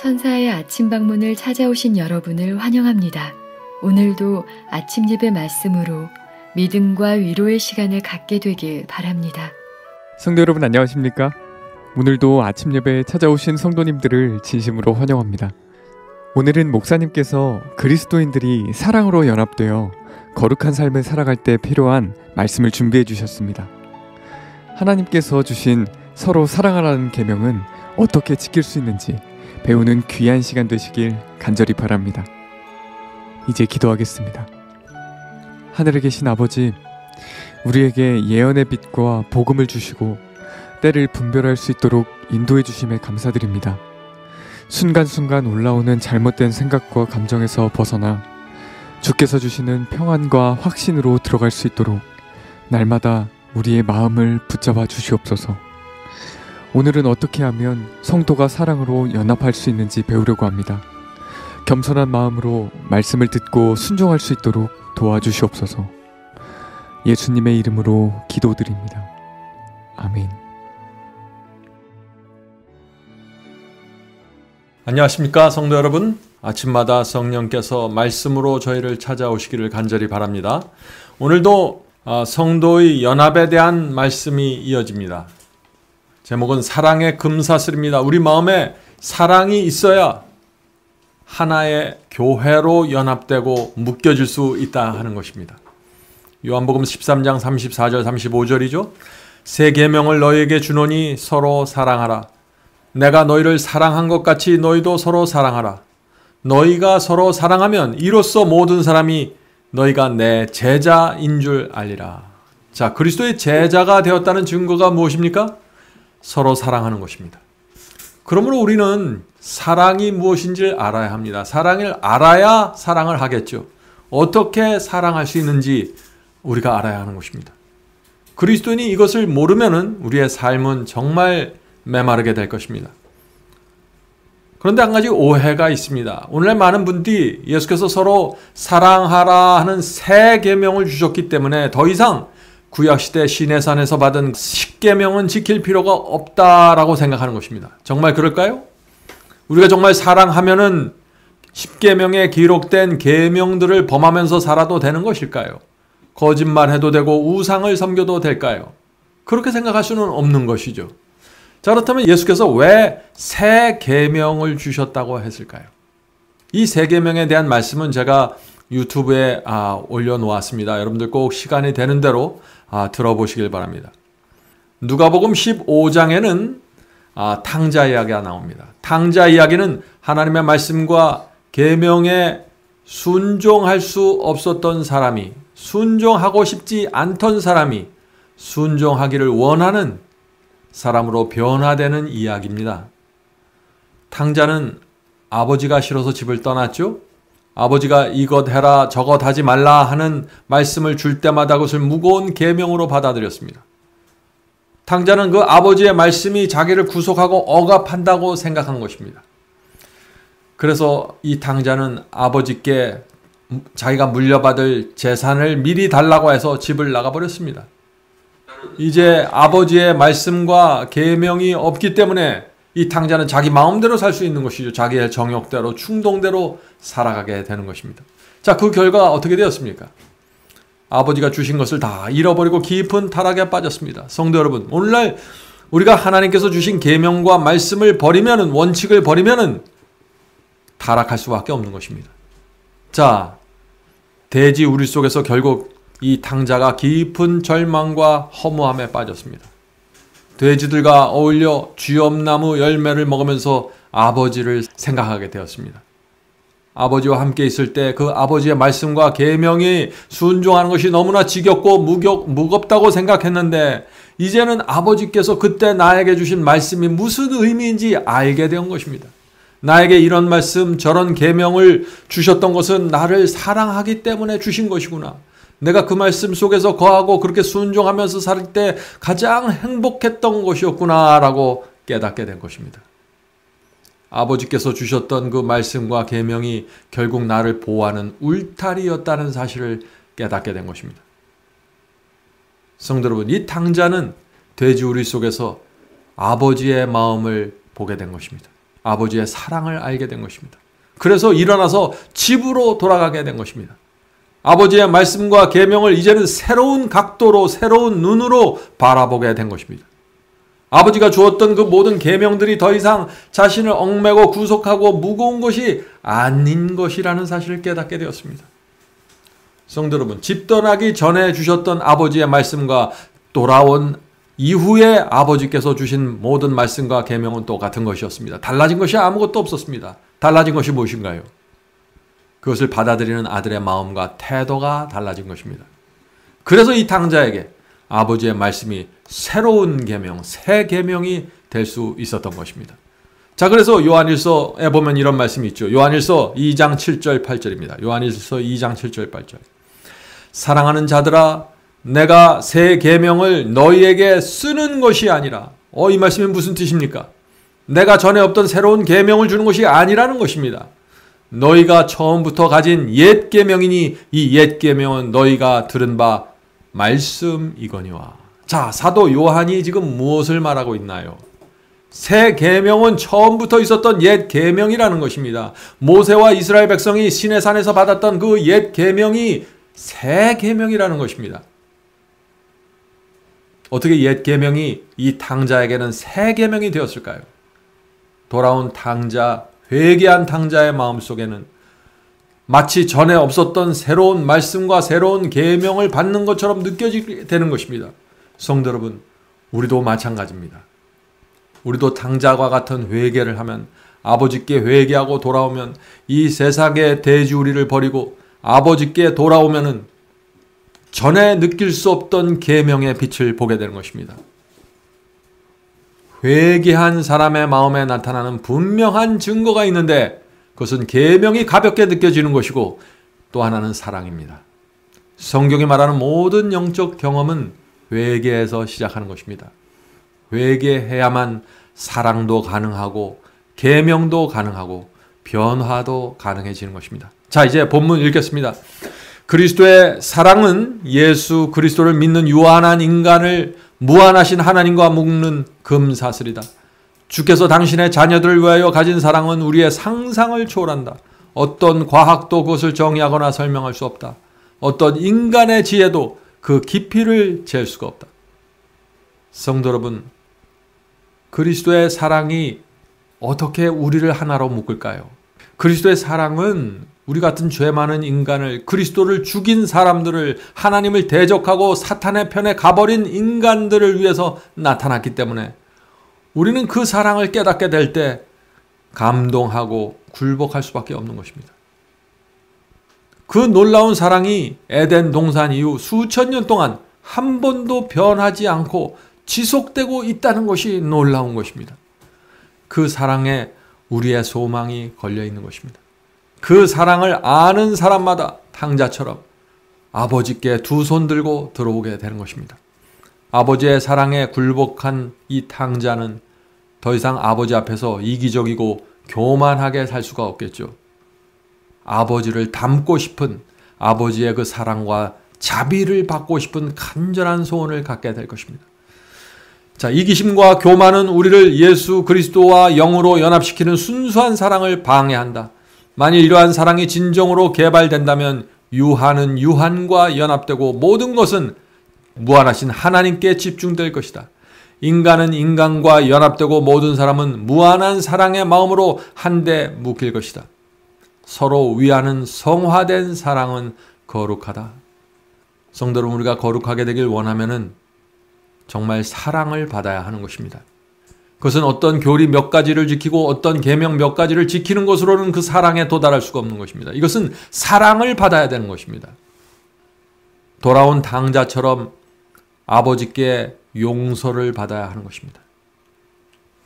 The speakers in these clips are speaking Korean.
천사의 아침 방문을 찾아오신 여러분을 환영합니다. 오늘도 아침 예배 말씀으로 믿음과 위로의 시간을 갖게 되길 바랍니다. 성도 여러분 안녕하십니까? 오늘도 아침 예배에 찾아오신 성도님들을 진심으로 환영합니다. 오늘은 목사님께서 그리스도인들이 사랑으로 연합되어 거룩한 삶을 살아갈 때 필요한 말씀을 준비해 주셨습니다. 하나님께서 주신 서로 사랑하라는 계명은 어떻게 지킬 수 있는지 배우는 귀한 시간 되시길 간절히 바랍니다. 이제 기도하겠습니다. 하늘에 계신 아버지, 우리에게 예언의 빛과 복음을 주시고 때를 분별할 수 있도록 인도해 주심에 감사드립니다. 순간순간 올라오는 잘못된 생각과 감정에서 벗어나 주께서 주시는 평안과 확신으로 들어갈 수 있도록 날마다 우리의 마음을 붙잡아 주시옵소서. 오늘은 어떻게 하면 성도가 사랑으로 연합할 수 있는지 배우려고 합니다. 겸손한 마음으로 말씀을 듣고 순종할 수 있도록 도와주시옵소서. 예수님의 이름으로 기도드립니다. 아멘. 안녕하십니까 성도 여러분. 아침마다 성령께서 말씀으로 저희를 찾아오시기를 간절히 바랍니다. 오늘도 성도의 연합에 대한 말씀이 이어집니다. 제목은 사랑의 금사슬입니다. 우리 마음에 사랑이 있어야 하나의 교회로 연합되고 묶여질 수 있다 하는 것입니다. 요한복음 13장 34절 35절이죠. 새 계명을 너희에게 주노니 서로 사랑하라. 내가 너희를 사랑한 것 같이 너희도 서로 사랑하라. 너희가 서로 사랑하면 이로써 모든 사람이 너희가 내 제자인 줄 알리라. 자, 그리스도의 제자가 되었다는 증거가 무엇입니까? 서로 사랑하는 것입니다. 그러므로 우리는 사랑이 무엇인지를 알아야 합니다. 사랑을 알아야 사랑을 하겠죠. 어떻게 사랑할 수 있는지 우리가 알아야 하는 것입니다. 그리스도인이 이것을 모르면 우리의 삶은 정말 메마르게 될 것입니다. 그런데 한 가지 오해가 있습니다. 오늘날 많은 분들이 예수께서 서로 사랑하라 하는 새 계명을 주셨기 때문에 더 이상 구약시대 시내산에서 받은 십계명은 지킬 필요가 없다라고 생각하는 것입니다. 정말 그럴까요? 우리가 정말 사랑하면은 십계명에 기록된 계명들을 범하면서 살아도 되는 것일까요? 거짓말해도 되고 우상을 섬겨도 될까요? 그렇게 생각할 수는 없는 것이죠. 자, 그렇다면 예수께서 왜 새 계명을 주셨다고 했을까요? 이 새 계명에 대한 말씀은 제가 유튜브에 올려놓았습니다. 여러분들 꼭 시간이 되는 대로 들어보시길 바랍니다. 누가복음 15장에는 탕자 이야기가 나옵니다. 탕자 이야기는 하나님의 말씀과 계명에 순종할 수 없었던 사람이, 순종하고 싶지 않던 사람이 순종하기를 원하는 사람으로 변화되는 이야기입니다. 탕자는 아버지가 싫어서 집을 떠났죠. 아버지가 이것 해라 저것 하지 말라 하는 말씀을 줄 때마다 그것을 무거운 계명으로 받아들였습니다. 탕자는 그 아버지의 말씀이 자기를 구속하고 억압한다고 생각한 것입니다. 그래서 이 탕자는 아버지께 자기가 물려받을 재산을 미리 달라고 해서 집을 나가버렸습니다. 이제 아버지의 말씀과 계명이 없기 때문에 이 탕자는 자기 마음대로 살 수 있는 것이죠. 자기의 정욕대로 충동대로 살아가게 되는 것입니다. 자, 그 결과 어떻게 되었습니까? 아버지가 주신 것을 다 잃어버리고 깊은 타락에 빠졌습니다. 성도 여러분, 오늘날 우리가 하나님께서 주신 계명과 말씀을 버리면은, 원칙을 버리면은 타락할 수밖에 없는 것입니다. 자, 돼지 우리 속에서 결국 이 탕자가 깊은 절망과 허무함에 빠졌습니다. 돼지들과 어울려 쥐엄나무 열매를 먹으면서 아버지를 생각하게 되었습니다. 아버지와 함께 있을 때 그 아버지의 말씀과 계명이 순종하는 것이 너무나 지겹고 무겁다고 생각했는데 이제는 아버지께서 그때 나에게 주신 말씀이 무슨 의미인지 알게 된 것입니다. 나에게 이런 말씀 저런 계명을 주셨던 것은 나를 사랑하기 때문에 주신 것이구나. 내가 그 말씀 속에서 거하고 그렇게 순종하면서 살 때 가장 행복했던 것이었구나 라고 깨닫게 된 것입니다. 아버지께서 주셨던 그 말씀과 계명이 결국 나를 보호하는 울타리였다는 사실을 깨닫게 된 것입니다. 성도 여러분, 이 탕자는 돼지우리 속에서 아버지의 마음을 보게 된 것입니다. 아버지의 사랑을 알게 된 것입니다. 그래서 일어나서 집으로 돌아가게 된 것입니다. 아버지의 말씀과 계명을 이제는 새로운 각도로, 새로운 눈으로 바라보게 된 것입니다. 아버지가 주었던 그 모든 계명들이 더 이상 자신을 얽매고 구속하고 무거운 것이 아닌 것이라는 사실을 깨닫게 되었습니다. 성도 여러분, 집 떠나기 전에 주셨던 아버지의 말씀과 돌아온 이후에 아버지께서 주신 모든 말씀과 계명은 똑같은 것이었습니다. 달라진 것이 아무것도 없었습니다. 달라진 것이 무엇인가요? 그것을 받아들이는 아들의 마음과 태도가 달라진 것입니다. 그래서 이 탕자에게 아버지의 말씀이 새로운 계명, 새 계명이 될 수 있었던 것입니다. 자, 그래서 요한일서에 보면 이런 말씀이 있죠. 요한일서 2장 7절 8절입니다. 요한일서 2장 7절 8절. 사랑하는 자들아, 내가 새 계명을 너희에게 쓰는 것이 아니라, 이 말씀이 무슨 뜻입니까? 내가 전에 없던 새로운 계명을 주는 것이 아니라는 것입니다. 너희가 처음부터 가진 옛 계명이니 이 옛 계명은 너희가 들은 바 말씀이거니와. 자, 사도 요한이 지금 무엇을 말하고 있나요? 새 계명은 처음부터 있었던 옛 계명이라는 것입니다. 모세와 이스라엘 백성이 시내산에서 받았던 그 옛 계명이 새 계명이라는 것입니다. 어떻게 옛 계명이 이 탕자에게는 새 계명이 되었을까요? 돌아온 탕자, 회개한 탕자의 마음속에는 마치 전에 없었던 새로운 말씀과 새로운 계명을 받는 것처럼 느껴지게 되는 것입니다. 성도 여러분, 우리도 마찬가지입니다. 우리도 탕자와 같은 회개를 하면, 아버지께 회개하고 돌아오면, 이 세상의 대주우리를 버리고 아버지께 돌아오면은 전에 느낄 수 없던 계명의 빛을 보게 되는 것입니다. 회개한 사람의 마음에 나타나는 분명한 증거가 있는데 그것은 계명이 가볍게 느껴지는 것이고, 또 하나는 사랑입니다. 성경이 말하는 모든 영적 경험은 회개에서 시작하는 것입니다. 회개해야만 사랑도 가능하고 계명도 가능하고 변화도 가능해지는 것입니다. 자, 이제 본문 읽겠습니다. 그리스도의 사랑은 예수 그리스도를 믿는 유한한 인간을 무한하신 하나님과 묶는 금사슬이다. 주께서 당신의 자녀들을 위하여 가진 사랑은 우리의 상상을 초월한다. 어떤 과학도 그것을 정의하거나 설명할 수 없다. 어떤 인간의 지혜도 그 깊이를 잴 수가 없다. 성도 여러분, 그리스도의 사랑이 어떻게 우리를 하나로 묶을까요? 그리스도의 사랑은 우리 같은 죄 많은 인간을, 그리스도를 죽인 사람들을, 하나님을 대적하고 사탄의 편에 가버린 인간들을 위해서 나타났기 때문에 우리는 그 사랑을 깨닫게 될 때 감동하고 굴복할 수밖에 없는 것입니다. 그 놀라운 사랑이 에덴 동산 이후 수천 년 동안 한 번도 변하지 않고 지속되고 있다는 것이 놀라운 것입니다. 그 사랑에 우리의 소망이 걸려 있는 것입니다. 그 사랑을 아는 사람마다 탕자처럼 아버지께 두 손 들고 들어오게 되는 것입니다. 아버지의 사랑에 굴복한 이 탕자는 더 이상 아버지 앞에서 이기적이고 교만하게 살 수가 없겠죠. 아버지를 닮고 싶은, 아버지의 그 사랑과 자비를 받고 싶은 간절한 소원을 갖게 될 것입니다. 자, 이기심과 교만은 우리를 예수 그리스도와 영으로 연합시키는 순수한 사랑을 방해한다. 만일 이러한 사랑이 진정으로 개발된다면 유한은 유한과 연합되고 모든 것은 무한하신 하나님께 집중될 것이다. 인간은 인간과 연합되고 모든 사람은 무한한 사랑의 마음으로 한데 묶일 것이다. 서로 위하는 성화된 사랑은 거룩하다. 성도 여러분, 우리가 거룩하게 되길 원하면은 정말 사랑을 받아야 하는 것입니다. 그것은 어떤 교리 몇 가지를 지키고 어떤 계명 몇 가지를 지키는 것으로는 그 사랑에 도달할 수가 없는 것입니다. 이것은 사랑을 받아야 되는 것입니다. 돌아온 탕자처럼 아버지께 용서를 받아야 하는 것입니다.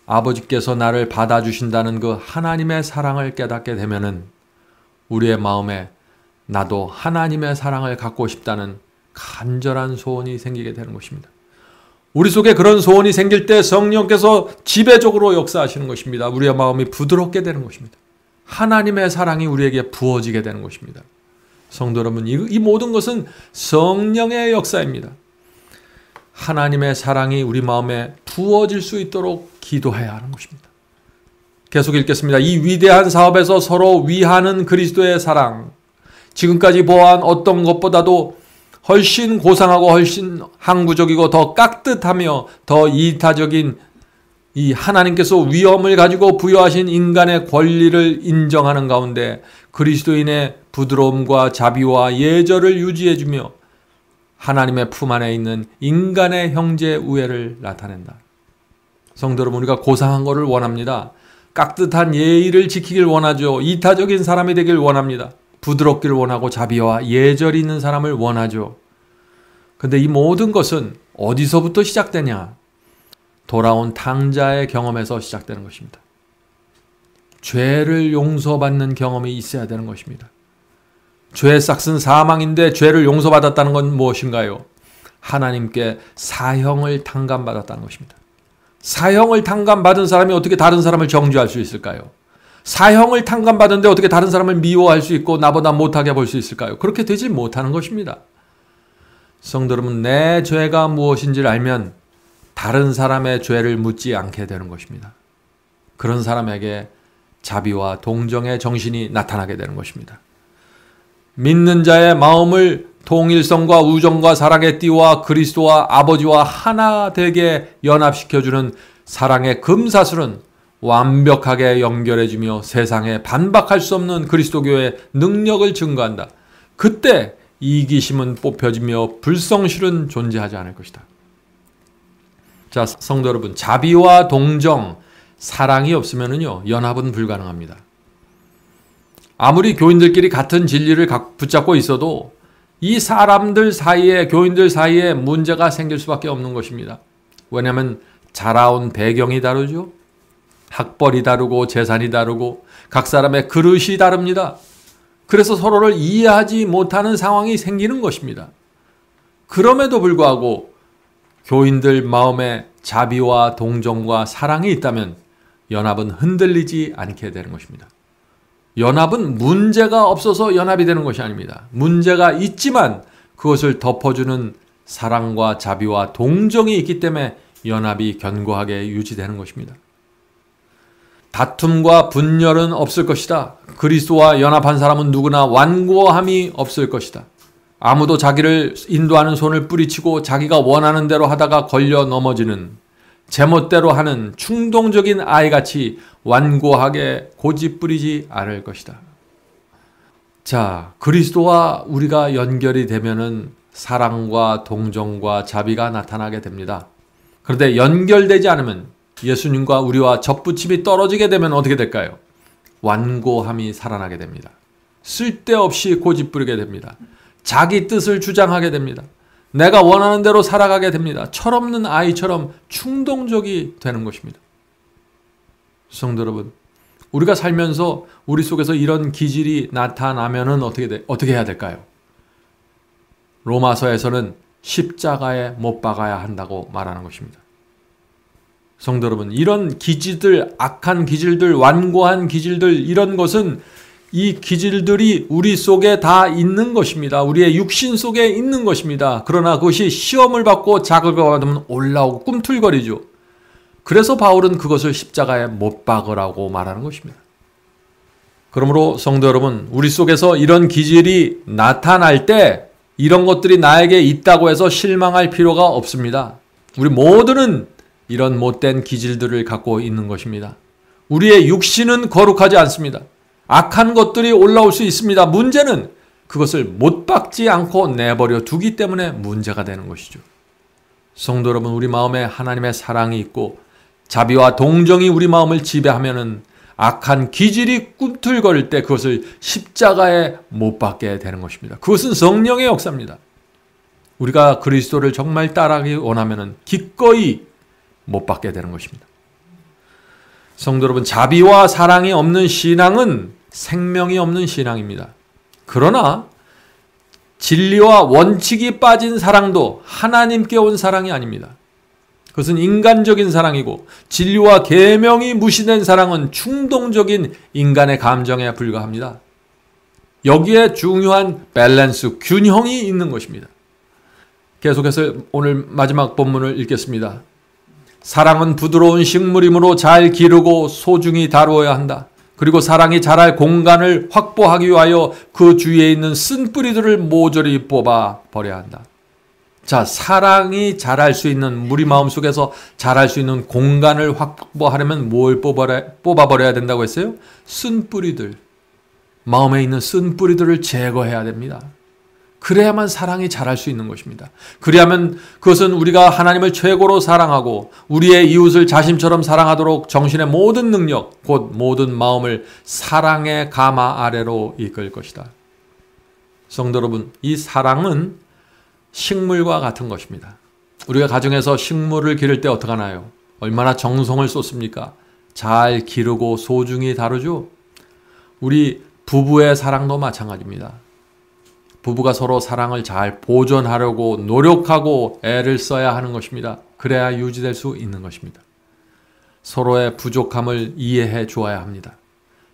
아버지께서 나를 받아주신다는 그 하나님의 사랑을 깨닫게 되면은 우리의 마음에 나도 하나님의 사랑을 갖고 싶다는 간절한 소원이 생기게 되는 것입니다. 우리 속에 그런 소원이 생길 때 성령께서 지배적으로 역사하시는 것입니다. 우리의 마음이 부드럽게 되는 것입니다. 하나님의 사랑이 우리에게 부어지게 되는 것입니다. 성도 여러분, 이 모든 것은 성령의 역사입니다. 하나님의 사랑이 우리 마음에 부어질 수 있도록 기도해야 하는 것입니다. 계속 읽겠습니다. 이 위대한 사업에서 서로 위하는 그리스도의 사랑, 지금까지 보아한 어떤 것보다도 훨씬 고상하고 훨씬 항구적이고 더 깍듯하며 더 이타적인 이 하나님께서 위엄을 가지고 부여하신 인간의 권리를 인정하는 가운데 그리스도인의 부드러움과 자비와 예절을 유지해주며 하나님의 품 안에 있는 인간의 형제 우애를 나타낸다. 성도 여러분, 우리가 고상한 것을 원합니다. 깍듯한 예의를 지키길 원하죠. 이타적인 사람이 되길 원합니다. 부드럽기를 원하고 자비와 예절이 있는 사람을 원하죠. 근데 이 모든 것은 어디서부터 시작되냐? 돌아온 탕자의 경험에서 시작되는 것입니다. 죄를 용서받는 경험이 있어야 되는 것입니다. 죄의 싹은 사망인데 죄를 용서받았다는 건 무엇인가요? 하나님께 사형을 탕감받았다는 것입니다. 사형을 탕감받은 사람이 어떻게 다른 사람을 정죄할 수 있을까요? 사형을 탕감받은데 어떻게 다른 사람을 미워할 수 있고 나보다 못하게 볼 수 있을까요? 그렇게 되지 못하는 것입니다. 성도 여러분, 내 죄가 무엇인지를 알면 다른 사람의 죄를 묻지 않게 되는 것입니다. 그런 사람에게 자비와 동정의 정신이 나타나게 되는 것입니다. 믿는 자의 마음을 통일성과 우정과 사랑의 띠와 그리스도와 아버지와 하나 되게 연합시켜주는 사랑의 금사슬은 완벽하게 연결해주며 세상에 반박할 수 없는 그리스도교의 능력을 증거한다. 그때 이기심은 뽑혀지며 불성실은 존재하지 않을 것이다. 자, 성도 여러분, 자비와 동정, 사랑이 없으면요 연합은 불가능합니다. 아무리 교인들끼리 같은 진리를 붙잡고 있어도 이 사람들 사이에, 교인들 사이에 문제가 생길 수밖에 없는 것입니다. 왜냐하면 자라온 배경이 다르죠. 학벌이 다르고 재산이 다르고 각 사람의 그릇이 다릅니다. 그래서 서로를 이해하지 못하는 상황이 생기는 것입니다. 그럼에도 불구하고 교인들 마음에 자비와 동정과 사랑이 있다면 연합은 흔들리지 않게 되는 것입니다. 연합은 문제가 없어서 연합이 되는 것이 아닙니다. 문제가 있지만 그것을 덮어주는 사랑과 자비와 동정이 있기 때문에 연합이 견고하게 유지되는 것입니다. 다툼과 분열은 없을 것이다. 그리스도와 연합한 사람은 누구나 완고함이 없을 것이다. 아무도 자기를 인도하는 손을 뿌리치고 자기가 원하는 대로 하다가 걸려 넘어지는 제멋대로 하는 충동적인 아이같이 완고하게 고집부리지 않을 것이다. 자, 그리스도와 우리가 연결이 되면은 사랑과 동정과 자비가 나타나게 됩니다. 그런데 연결되지 않으면 예수님과 우리와 접붙임이 떨어지게 되면 어떻게 될까요? 완고함이 살아나게 됩니다. 쓸데없이 고집부리게 됩니다. 자기 뜻을 주장하게 됩니다. 내가 원하는 대로 살아가게 됩니다. 철없는 아이처럼 충동적이 되는 것입니다. 성도 여러분, 우리가 살면서 우리 속에서 이런 기질이 나타나면은 어떻게 해야 될까요? 로마서에서는 십자가에 못 박아야 한다고 말하는 것입니다. 성도 여러분, 이런 기질들, 악한 기질들, 완고한 기질들, 이런 것은 이 기질들이 우리 속에 다 있는 것입니다. 우리의 육신 속에 있는 것입니다. 그러나 그것이 시험을 받고 자극을 받으면 올라오고 꿈틀거리죠. 그래서 바울은 그것을 십자가에 못 박으라고 말하는 것입니다. 그러므로 성도 여러분, 우리 속에서 이런 기질이 나타날 때 이런 것들이 나에게 있다고 해서 실망할 필요가 없습니다. 우리 모두는 이런 못된 기질들을 갖고 있는 것입니다. 우리의 육신은 거룩하지 않습니다. 악한 것들이 올라올 수 있습니다. 문제는 그것을 못 박지 않고 내버려 두기 때문에 문제가 되는 것이죠. 성도 여러분, 우리 마음에 하나님의 사랑이 있고 자비와 동정이 우리 마음을 지배하면은 악한 기질이 꿈틀거릴 때 그것을 십자가에 못 박게 되는 것입니다. 그것은 성령의 역사입니다. 우리가 그리스도를 정말 따라가기 원하면은 기꺼이 못 받게 되는 것입니다. 성도 여러분, 자비와 사랑이 없는 신앙은 생명이 없는 신앙입니다. 그러나 진리와 원칙이 빠진 사랑도 하나님께 온 사랑이 아닙니다. 그것은 인간적인 사랑이고 진리와 계명이 무시된 사랑은 충동적인 인간의 감정에 불과합니다. 여기에 중요한 밸런스, 균형이 있는 것입니다. 계속해서 오늘 마지막 본문을 읽겠습니다. 사랑은 부드러운 식물이므로 잘 기르고 소중히 다루어야 한다. 그리고 사랑이 자랄 공간을 확보하기 위하여 그 주위에 있는 쓴뿌리들을 모조리 뽑아 버려야 한다. 자, 사랑이 자랄 수 있는, 우리 마음속에서 자랄 수 있는 공간을 확보하려면 뭘 뽑아버려야 된다고 했어요? 쓴뿌리들. 마음에 있는 쓴뿌리들을 제거해야 됩니다. 그래야만 사랑이 자랄 수 있는 것입니다. 그래야만 그것은 우리가 하나님을 최고로 사랑하고 우리의 이웃을 자신처럼 사랑하도록 정신의 모든 능력, 곧 모든 마음을 사랑의 가마 아래로 이끌 것이다. 성도 여러분, 이 사랑은 식물과 같은 것입니다. 우리가 가정에서 식물을 기를 때 어떻게 하나요? 얼마나 정성을 쏟습니까? 잘 기르고 소중히 다루죠? 우리 부부의 사랑도 마찬가지입니다. 부부가 서로 사랑을 잘 보존하려고 노력하고 애를 써야 하는 것입니다. 그래야 유지될 수 있는 것입니다. 서로의 부족함을 이해해 주어야 합니다.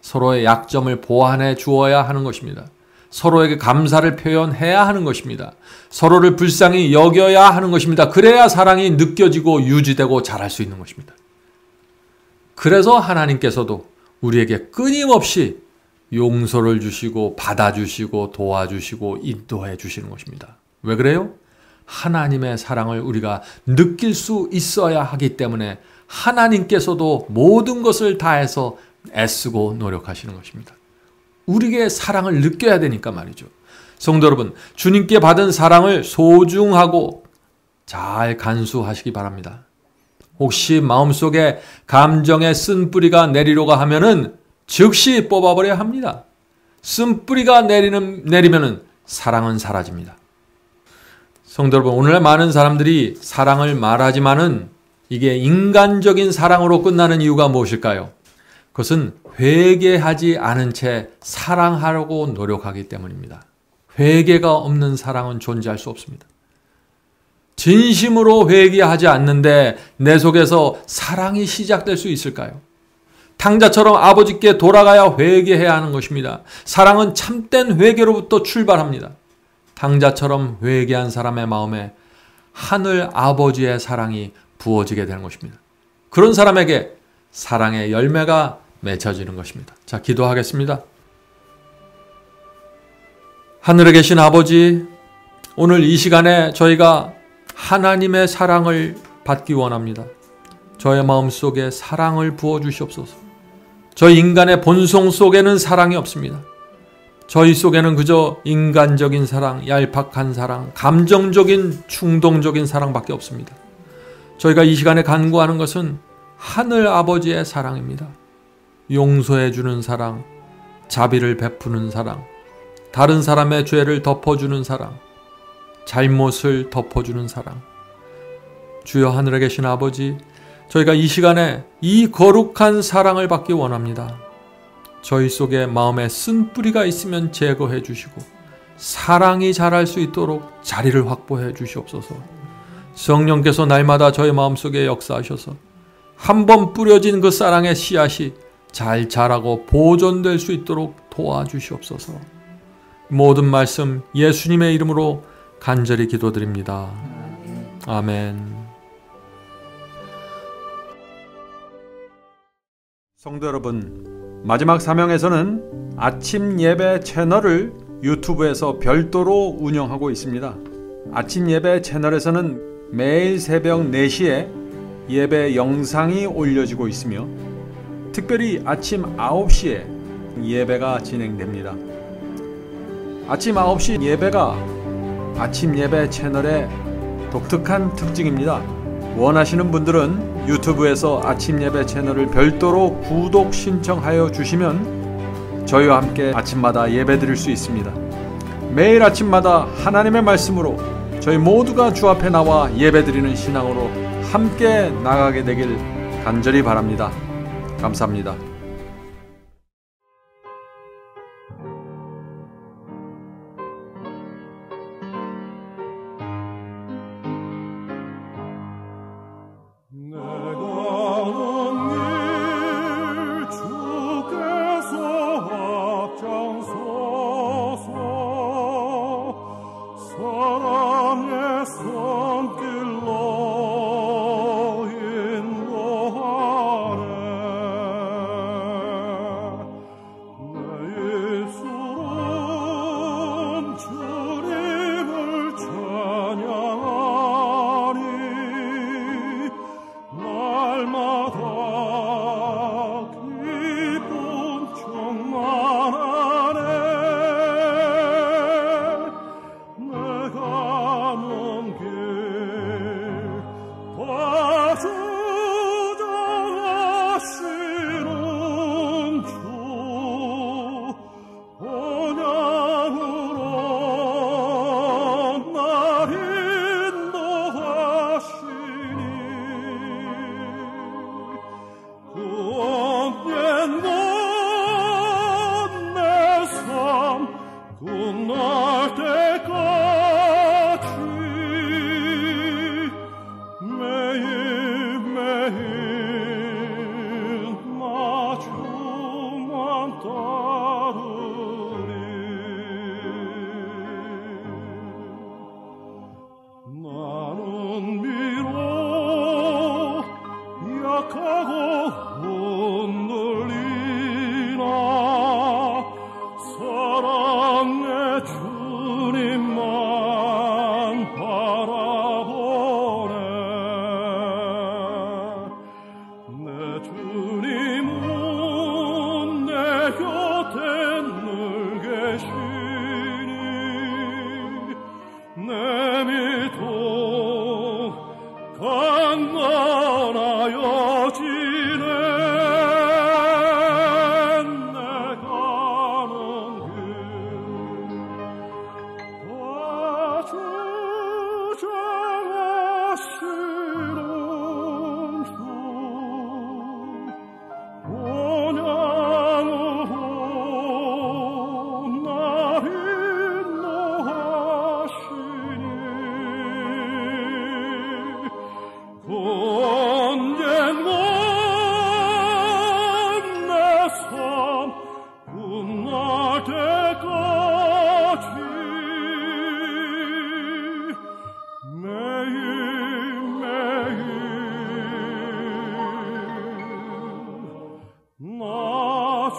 서로의 약점을 보완해 주어야 하는 것입니다. 서로에게 감사를 표현해야 하는 것입니다. 서로를 불쌍히 여겨야 하는 것입니다. 그래야 사랑이 느껴지고 유지되고 자랄 수 있는 것입니다. 그래서 하나님께서도 우리에게 끊임없이 용서를 주시고 받아주시고 도와주시고 인도해 주시는 것입니다. 왜 그래요? 하나님의 사랑을 우리가 느낄 수 있어야 하기 때문에 하나님께서도 모든 것을 다해서 애쓰고 노력하시는 것입니다. 우리에게 사랑을 느껴야 되니까 말이죠. 성도 여러분, 주님께 받은 사랑을 소중하고 잘 간수하시기 바랍니다. 혹시 마음속에 감정의 쓴뿌리가 내리려고 하면은 즉시 뽑아버려야 합니다. 쓴뿌리가 내리면은 사랑은 사라집니다. 성도 여러분, 오늘날 많은 사람들이 사랑을 말하지만은 이게 인간적인 사랑으로 끝나는 이유가 무엇일까요? 그것은 회개하지 않은 채 사랑하려고 노력하기 때문입니다. 회개가 없는 사랑은 존재할 수 없습니다. 진심으로 회개하지 않는데 내 속에서 사랑이 시작될 수 있을까요? 탕자처럼 아버지께 돌아가야 회개해야 하는 것입니다. 사랑은 참된 회개로부터 출발합니다. 탕자처럼 회개한 사람의 마음에 하늘 아버지의 사랑이 부어지게 되는 것입니다. 그런 사람에게 사랑의 열매가 맺혀지는 것입니다. 자, 기도하겠습니다. 하늘에 계신 아버지, 오늘 이 시간에 저희가 하나님의 사랑을 받기 원합니다. 저의 마음속에 사랑을 부어주시옵소서. 저희 인간의 본성 속에는 사랑이 없습니다. 저희 속에는 그저 인간적인 사랑, 얄팍한 사랑, 감정적인 충동적인 사랑밖에 없습니다. 저희가 이 시간에 간구하는 것은 하늘 아버지의 사랑입니다. 용서해 주는 사랑, 자비를 베푸는 사랑, 다른 사람의 죄를 덮어주는 사랑, 잘못을 덮어주는 사랑. 주여 하늘에 계신 아버지, 저희가 이 시간에 이 거룩한 사랑을 받기 원합니다. 저희 속에 마음에 쓴뿌리가 있으면 제거해 주시고 사랑이 자랄 수 있도록 자리를 확보해 주시옵소서. 성령께서 날마다 저희 마음속에 역사하셔서 한번 뿌려진 그 사랑의 씨앗이 잘 자라고 보존될 수 있도록 도와주시옵소서. 모든 말씀 예수님의 이름으로 간절히 기도드립니다. 아멘. 성도 여러분, 마지막 사명에서는 아침 예배 채널을 유튜브에서 별도로 운영하고 있습니다. 아침 예배 채널에서는 매일 새벽 4시에 예배 영상이 올려지고 있으며 특별히 아침 9시에 예배가 진행됩니다. 아침 9시 예배가 아침 예배 채널의 독특한 특징입니다. 원하시는 분들은 유튜브에서 아침 예배 채널을 별도로 구독 신청하여 주시면 저희와 함께 아침마다 예배 드릴 수 있습니다. 매일 아침마다 하나님의 말씀으로 저희 모두가 주 앞에 나와 예배 드리는 신앙으로 함께 나가게 되길 간절히 바랍니다. 감사합니다. 사랑의 손길로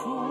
주